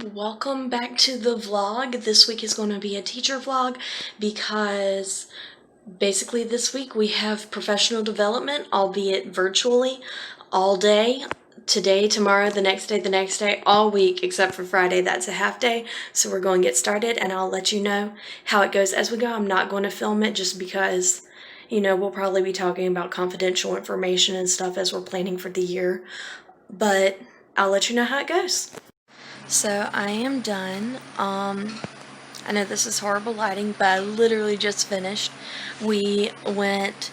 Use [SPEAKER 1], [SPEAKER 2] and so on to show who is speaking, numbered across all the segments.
[SPEAKER 1] Welcome back to the vlog. This week is going to be a teacher vlog because basically this week we have professional development, albeit virtually, all day. Today, tomorrow, the next day, all week except for Friday. That's a half day. So we're going to get started and I'll let you know how it goes as we go. I'm not going to film it just because, we'll probably be talking about confidential information and stuff as we're planning for the year. But I'll let you know how it goes. So I am done. I know this is horrible lighting, but I literally just finished. We went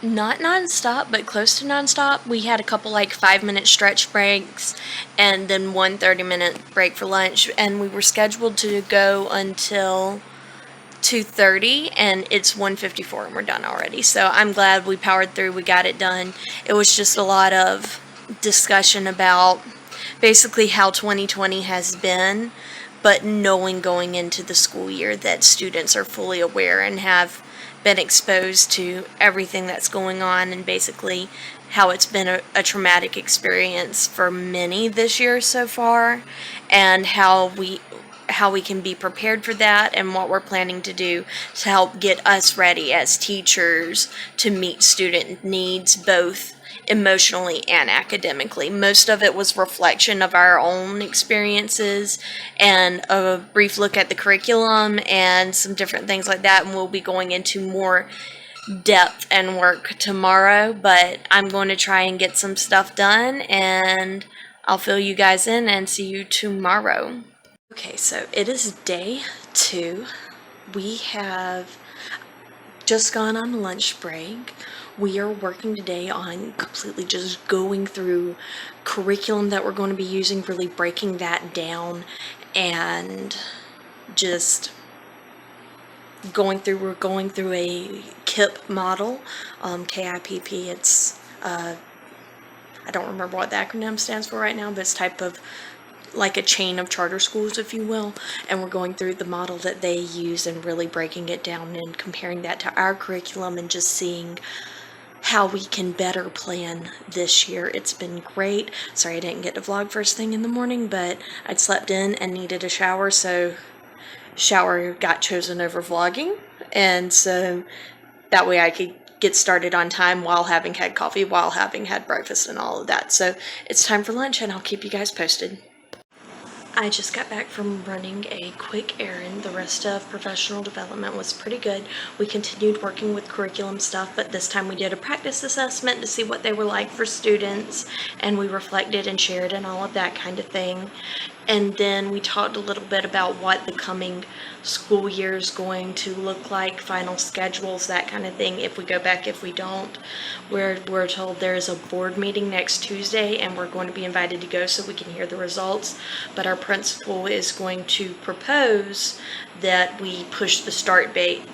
[SPEAKER 1] not non-stop, but close to non-stop. We had a couple 5-minute stretch breaks and then one 30-minute break for lunch, and we were scheduled to go until 2:30 and it's 1:54 and we're done already. So I'm glad we powered through, we got it done. It was just a lot of discussion about basically how 2020 has been, but knowing going into the school year that students are fully aware and have been exposed to everything that's going on, and basically how it's been a traumatic experience for many this year so far, and how we can be prepared for that and what we're planning to do to help get us ready as teachers to meet student needs both emotionally and academically. Most of it was reflection of our own experiences and a brief look at the curriculum and some different things like that, and we'll be going into more depth and work tomorrow, but I'm going to try and get some stuff done and I'll fill you guys in and see you tomorrow. Okay, so it is day 2. We have just gone on lunch break. We are working today on completely just going through curriculum that we're going to be using, really breaking that down and just we're going through a KIPP model, KIPP. It's, I don't remember what the acronym stands for right now, but it's type of like a chain of charter schools, if you will, and we're going through the model that they use and really breaking it down and comparing that to our curriculum and just seeing how we can better plan this year. It's been great. Sorry I didn't get to vlog first thing in the morning, but I'd slept in and needed a shower, so shower got chosen over vlogging, and so that way I could get started on time while having had coffee, while having had breakfast and all of that. So it's time for lunch and I'll keep you guys posted. I just got back from running a quick errand. The rest of professional development was pretty good. We continued working with curriculum stuff, but this time we did a practice assessment to see what they were like for students, and we reflected and shared and all of that kind of thing. And then we talked a little bit about what the coming school year is going to look like, final schedules, that kind of thing, if we go back, if we don't. We're told there is a board meeting next Tuesday and we're going to be invited to go so we can hear the results, but our principal is going to propose that we push the start date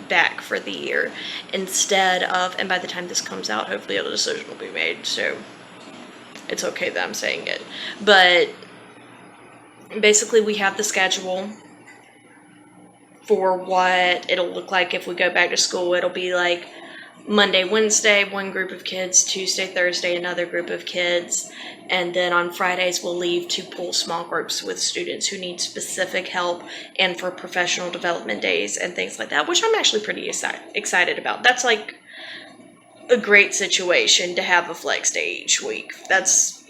[SPEAKER 1] back for the year instead of, and by the time this comes out, hopefully a decision will be made, so it's okay that I'm saying it. But basically we have the schedule for what it'll look like if we go back to school. It'll be like Monday, Wednesday, one group of kids, Tuesday, Thursday, another group of kids, and then on Fridays we'll leave to pull small groups with students who need specific help and for professional development days and things like that, which I'm actually pretty excited about. That's like a great situation to have a flex day each week. That's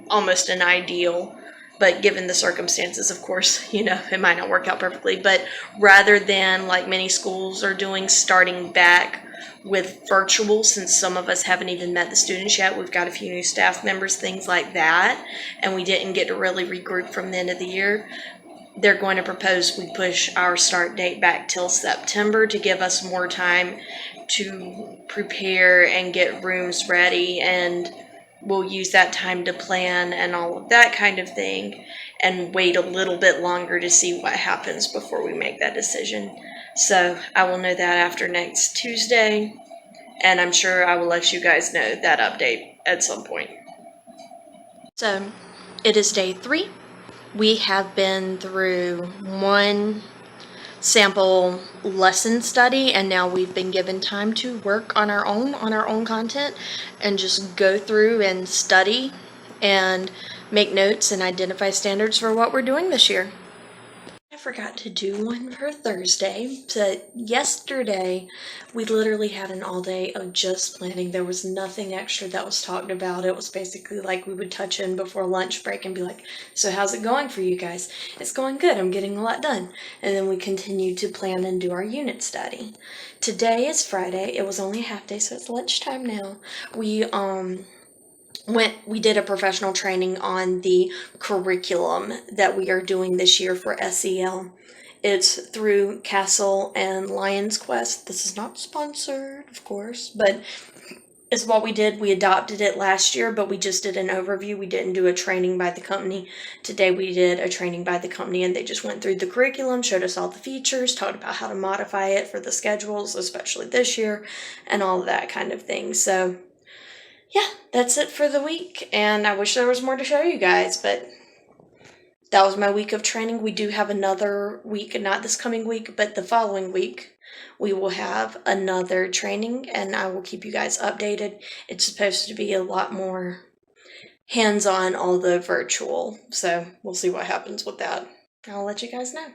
[SPEAKER 1] almost an ideal, but given the circumstances, of course, it might not work out perfectly. But rather than like many schools are doing, starting back with virtual, since some of us haven't even met the students yet, we've got a few new staff members, things like that, and we didn't get to really regroup from the end of the year. They're going to propose we push our start date back till September to give us more time to prepare and get rooms ready, and we'll use that time to plan and all of that kind of thing and wait a little bit longer to see what happens before we make that decision. So I will know that after next Tuesday, and I'm sure I will let you guys know that update at some point. So it is day 3. We have been through one sample lesson study, and now we've been given time to work on our own content and just go through and study and make notes and identify standards for what we're doing this year. I forgot to do one for Thursday, but yesterday we literally had an all day of just planning. There was nothing extra that was talked about. It was basically like we would touch in before lunch break and be like, so how's it going for you guys? It's going good. I'm getting a lot done. And then we continued to plan and do our unit study. Today is Friday. It was only a half day, so it's lunchtime now. We did a professional training on the curriculum that we are doing this year for SEL. It's through Castle and Lion's Quest. This is not sponsored, of course, but it's what we did. We adopted it last year, but we just did an overview. We didn't do a training by the company. Today we did a training by the company, and they just went through the curriculum, showed us all the features, talked about how to modify it for the schedules, especially this year, and all of that kind of thing. So yeah, that's it for the week, and I wish there was more to show you guys, but that was my week of training. We do have another week, not this coming week, but the following week, we will have another training, and I will keep you guys updated. It's supposed to be a lot more hands-on, although virtual, so we'll see what happens with that. I'll let you guys know.